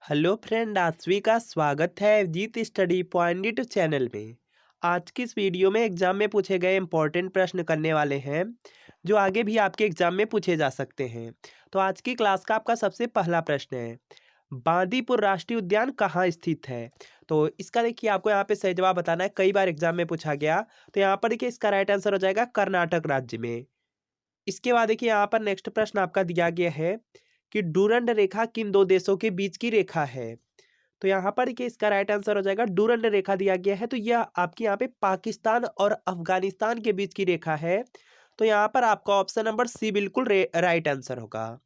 Hello friend, आप सभी का स्वागत है जीत स्टडी पॉइंट यूट्यूब चैनल में। आज की इस वीडियो में एग्जाम में पूछे गए इंपॉर्टेंट प्रश्न करने वाले हैं जो आगे भी आपके एग्जाम में पूछे जा सकते हैं। तो आज की क्लास का आपका सबसे पहला प्रश्न है, बांदीपुर राष्ट्रीय उद्यान कहाँ स्थित है। तो इसका देखिए आपको यहाँ पे सही जवाब बताना है, कई बार एग्जाम में पूछा गया। तो यहाँ पर देखिए इसका राइट आंसर हो जाएगा कर्नाटक राज्य में। इसके बाद देखिए यहाँ पर नेक्स्ट प्रश्न आपका दिया गया है कि डूरंड रेखा किन दो देशों के बीच की रेखा है। तो यहाँ पर देखिए इसका राइट आंसर हो जाएगा, डूरंड रेखा दिया गया है तो यह आपकी यहाँ पे पाकिस्तान और अफगानिस्तान के बीच की रेखा है। तो यहाँ पर आपका ऑप्शन नंबर सी बिल्कुल राइट आंसर होगा।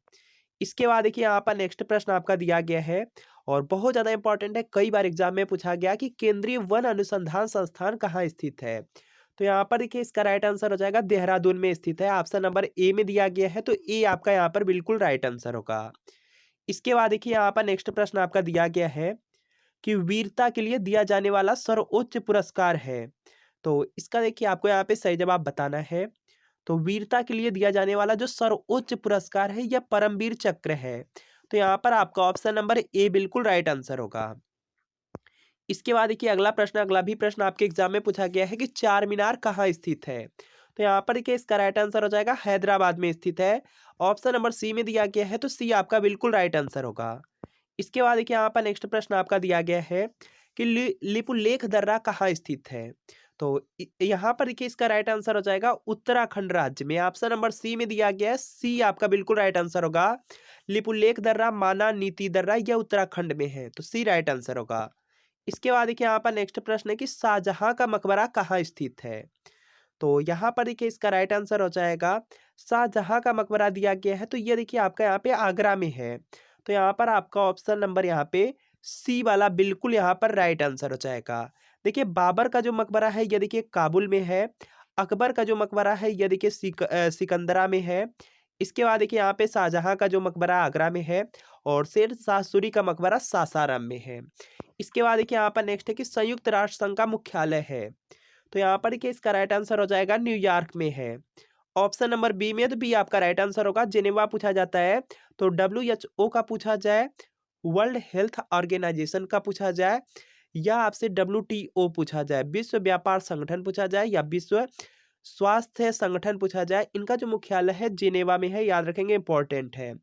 इसके बाद देखिए यहाँ पर नेक्स्ट प्रश्न आपका दिया गया है और बहुत ज़्यादा इंपॉर्टेंट है, कई बार एग्जाम में पूछा गया कि केंद्रीय वन अनुसंधान संस्थान कहाँ स्थित है। तो यहाँ पर देखिए इसका राइट आंसर हो जाएगा देहरादून में स्थित है। ऑप्शन नंबर ए में दिया गया है तो ए आपका यहाँ पर बिल्कुल राइट आंसर होगा। इसके बाद देखिए यहाँ पर नेक्स्ट प्रश्न आपका दिया गया है कि वीरता के लिए दिया जाने वाला सर्वोच्च पुरस्कार है। तो इसका देखिए आपको यहाँ पे सही जवाब बताना है। तो वीरता के लिए दिया जाने वाला जो सर्वोच्च पुरस्कार है यह परमवीर चक्र है। तो यहाँ पर आपका ऑप्शन नंबर ए बिल्कुल राइट आंसर होगा। इसके बाद देखिए अगला भी प्रश्न आपके एग्जाम में पूछा गया है कि चार मीनार कहाँ स्थित है। तो यहाँ पर देखिए इसका राइट आंसर हो जाएगा हैदराबाद में स्थित है। ऑप्शन नंबर सी में दिया गया है तो सी आपका बिल्कुल राइट आंसर होगा। इसके बाद देखिए यहाँ पर नेक्स्ट प्रश्न आपका दिया गया है कि लिपुलेख दर्रा कहाँ स्थित है। तो यहाँ पर देखिए इसका राइट आंसर हो जाएगा उत्तराखंड राज्य में। ऑप्शन नंबर सी में दिया गया है, सी आपका बिल्कुल राइट आंसर होगा। लिपुलेख दर्रा, माना नीति दर्रा यह उत्तराखंड में है तो सी राइट आंसर होगा। इसके बाद देखिए यहाँ पर नेक्स्ट प्रश्न है कि शाहजहां का मकबरा कहाँ स्थित है। तो यहाँ पर देखिए इसका राइट आंसर हो जाएगा, शाहजहां का मकबरा दिया गया है तो ये देखिए आपका यहाँ पे आगरा में है। तो यहाँ पर आपका ऑप्शन नंबर यहाँ पे सी वाला बिल्कुल यहाँ पर राइट आंसर हो जाएगा। देखिए बाबर का जो मकबरा है ये देखिए काबुल में है। अकबर का जो मकबरा है ये देखिए सिकंदरा में है। इसके बाद देखिए यहाँ पे शाहजहां का जो मकबरा आगरा में है और शेर शाह सूरी का मकबरा सासाराम में है। इसके बाद देखिए यहाँ पर नेक्स्ट है कि संयुक्त राष्ट्र संघ का मुख्यालय है। तो यहाँ पर देखिए इसका राइट आंसर हो जाएगा न्यूयॉर्क में है। ऑप्शन नंबर बी में तो बी आपका राइट आंसर होगा। जेनेवा पूछा जाता है तो WHO का पूछा जाए, वर्ल्ड हेल्थ ऑर्गेनाइजेशन का पूछा जाए या आपसे WTO पूछा जाए, विश्व व्यापार संगठन पूछा जाए या विश्व स्वास्थ्य संगठन पूछा जाए, इनका जो मुख्यालय है जेनेवा में है, याद रखेंगे इंपॉर्टेंट है।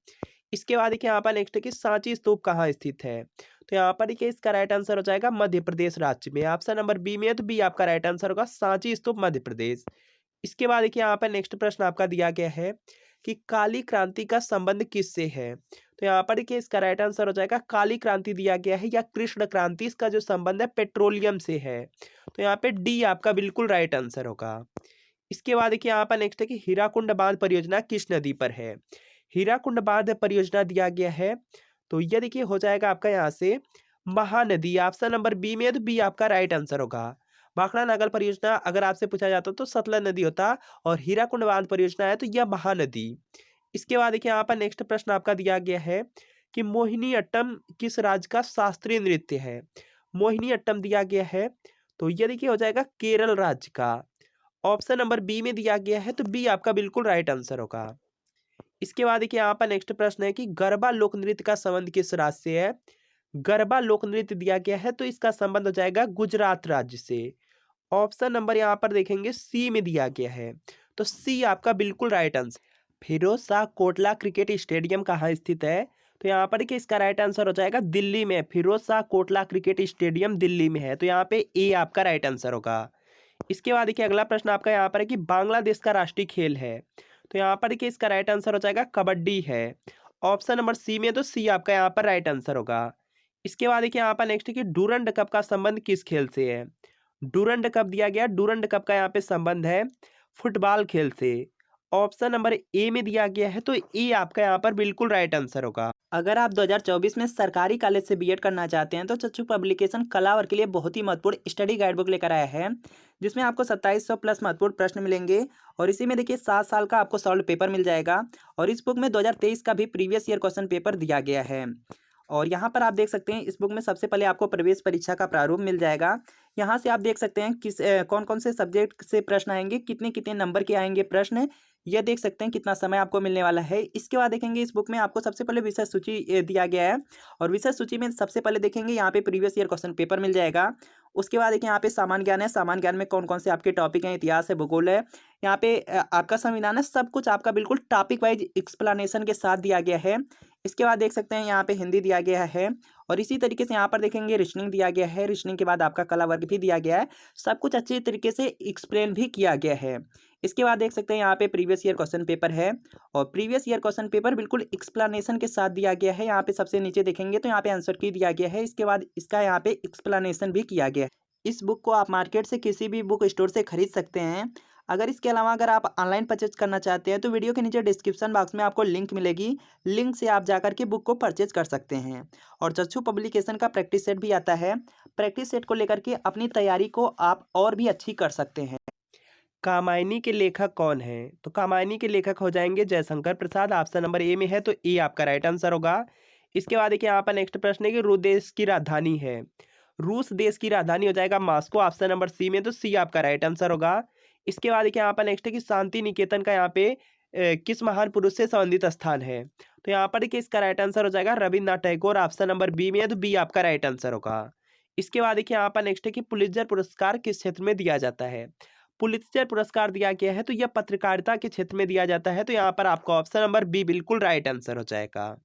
इसके बाद देखिए यहाँ पर नेक्स्ट है कि सांची स्तूप कहाँ स्थित है। तो यहाँ पर देखिए इसका राइट आंसर हो जाएगा मध्य प्रदेश राज्य में। ऑप्शन नंबर बी में है तो बी आपका राइट आंसर होगा, सांची स्तूप मध्य प्रदेश। इसके बाद देखिए यहाँ पर नेक्स्ट प्रश्न आपका दिया गया है कि काली क्रांति का संबंध किससे है। तो यहाँ पर देखिए इसका राइट आंसर हो जाएगा, काली क्रांति दिया गया है या कृष्ण क्रांति, इसका जो संबंध है पेट्रोलियम से है। तो यहाँ पे डी आपका बिल्कुल राइट आंसर होगा। इसके बाद देखिए यहाँ पर नेक्स्ट है कि हीराकुंड बांध परियोजना किस नदी पर है। हीराकुंड बांध परियोजना दिया गया है तो ये देखिए हो जाएगा आपका यहाँ से महानदी। ऑप्शन नंबर बी में है तो बी आपका राइट आंसर होगा। भाखड़ा नागल परियोजना अगर आपसे पूछा जाता तो सतलज नदी होता और हीराकुंड बांध परियोजना है तो यह महानदी। इसके बाद देखिए यहाँ पर नेक्स्ट प्रश्न आपका दिया गया है कि मोहिनी अट्टम किस राज्य का शास्त्रीय नृत्य है। मोहिनी अट्टम दिया गया है तो ये देखिए हो जाएगा केरल राज्य का। ऑप्शन नंबर बी में दिया गया है तो बी आपका बिल्कुल राइट आंसर होगा। इसके बाद देखिए यहाँ पर नेक्स्ट प्रश्न है कि गरबा लोक नृत्य का संबंध किस राज्य से है। गरबा लोक नृत्य दिया गया है तो इसका संबंध हो जाएगा गुजरात राज्य से। ऑप्शन नंबर यहाँ पर देखेंगे सी में दिया गया है तो सी आपका बिल्कुल right answer. Feroz Shah Kotla cricket stadium कहाँ स्थित है। तो यहाँ पर देखिए इसका राइट आंसर हो जाएगा दिल्ली में। फिरोज शाह कोटला क्रिकेट स्टेडियम दिल्ली में है तो यहाँ पे ए आपका राइट आंसर होगा। इसके बाद देखिए अगला प्रश्न आपका यहाँ पर है कि बांग्लादेश का राष्ट्रीय खेल है। तो यहाँ पर देखिए इसका राइट आंसर हो जाएगा कबड्डी है। ऑप्शन नंबर सी में तो सी आपका यहाँ पर राइट आंसर होगा। इसके बाद देखिए यहाँ पर नेक्स्ट है कि डूरंड कप का संबंध किस खेल से है। डूरंड कप दिया गया, डूरंड कप का यहाँ पे संबंध है फुटबॉल खेल से। ऑप्शन नंबर ए में दिया गया है तो ए आपका यहाँ पर बिल्कुल राइट आंसर होगा। अगर आप 2024 में सरकारी कॉलेज से बीएड करना चाहते हैं तो चक्षु पब्लिकेशन कला के लिए बहुत ही महत्वपूर्ण स्टडी गाइड बुक लेकर आया है, जिसमें आपको 2700 प्लस महत्वपूर्ण प्रश्न मिलेंगे और इसी में देखिए 7 साल का आपको सॉल्व पेपर मिल जाएगा और इस बुक में 2023 का भी प्रीवियस ईयर क्वेश्चन पेपर दिया गया है। और यहाँ पर आप देख सकते हैं इस बुक में सबसे पहले आपको प्रवेश परीक्षा का प्रारूप मिल जाएगा। यहाँ से आप देख सकते हैं किस कौन कौन से सब्जेक्ट से प्रश्न आएंगे, कितने कितने नंबर के आएंगे प्रश्न, ये देख सकते हैं कितना समय आपको मिलने वाला है। इसके बाद देखेंगे इस बुक में आपको सबसे पहले विषय सूची दिया गया है और विषय सूची में सबसे पहले देखेंगे यहाँ पे प्रीवियस ईयर क्वेश्चन पेपर मिल जाएगा। उसके बाद देखिए यहाँ पे सामान्य ज्ञान है, सामान्य ज्ञान में कौन-कौन से आपके टॉपिक हैं, इतिहास है, भूगोल है। यहाँ पे आपका संविधान है, सब कुछ आपका बिल्कुल टॉपिक वाइज़ एक्सप्लेनेशन के साथ दिया गया है। इसके बाद देख सकते हैं यहाँ पे हिंदी दिया गया है और इसी तरीके से यहाँ पर देखेंगे रीजनिंग दिया गया है, रीजनिंग के बाद आपका कला वर्ग भी दिया गया है। सब कुछ अच्छी तरीके से एक्सप्लेन भी किया गया है। इसके बाद देख सकते हैं यहाँ पे प्रीवियस ईयर क्वेश्चन पेपर है और प्रीवियस ईयर क्वेश्चन पेपर बिल्कुल एक्सप्लेनेशन के साथ दिया गया है। यहाँ पे सबसे नीचे देखेंगे तो यहाँ पे आंसर की दिया गया है। इसके बाद इसका यहाँ पे एक्सप्लेनेशन भी किया गया है। इस बुक को आप मार्केट से किसी भी बुक स्टोर से खरीद सकते हैं। अगर इसके अलावा अगर आप ऑनलाइन परचेज करना चाहते हैं तो वीडियो के नीचे डिस्क्रिप्शन बॉक्स में आपको लिंक मिलेगी। लिंक से आप जाकर के बुक को परचेज कर सकते हैं। और चक्षु पब्लिकेशन का प्रैक्टिस सेट भी आता है। प्रैक्टिस सेट को लेकर के अपनी तैयारी को आप और भी अच्छी कर सकते हैं। कामायनी के लेखक कौन हैं? तो कामायनी के लेखक हो जाएंगे Jaishankar Prasad. Option number A में है तो ए आपका राइट आंसर होगा। इसके बाद देखिए यहाँ पर नेक्स्ट प्रश्न है कि रूस देश की राजधानी है। रूस देश की राजधानी हो जाएगा मॉस्को। ऑप्शन नंबर सी में तो सी आपका राइट आंसर होगा। इसके बाद देखिए यहाँ पर नेक्स्ट है कि शांति निकेतन का यहाँ पे किस महान पुरुष से संबंधित स्थान है। तो यहाँ पर देखिए इसका राइट आंसर हो जाएगा Rabindranath Tagore. Option number B में है तो बी आपका राइट आंसर होगा। इसके बाद देखिए यहाँ पर नेक्स्ट है कि पुलित्जर पुरस्कार किस क्षेत्र में दिया जाता है। पुलित्जर पुरस्कार दिया गया है तो यह पत्रकारिता के क्षेत्र में दिया जाता है। तो यहाँ पर आपका ऑप्शन नंबर बी बिल्कुल राइट आंसर हो जाएगा।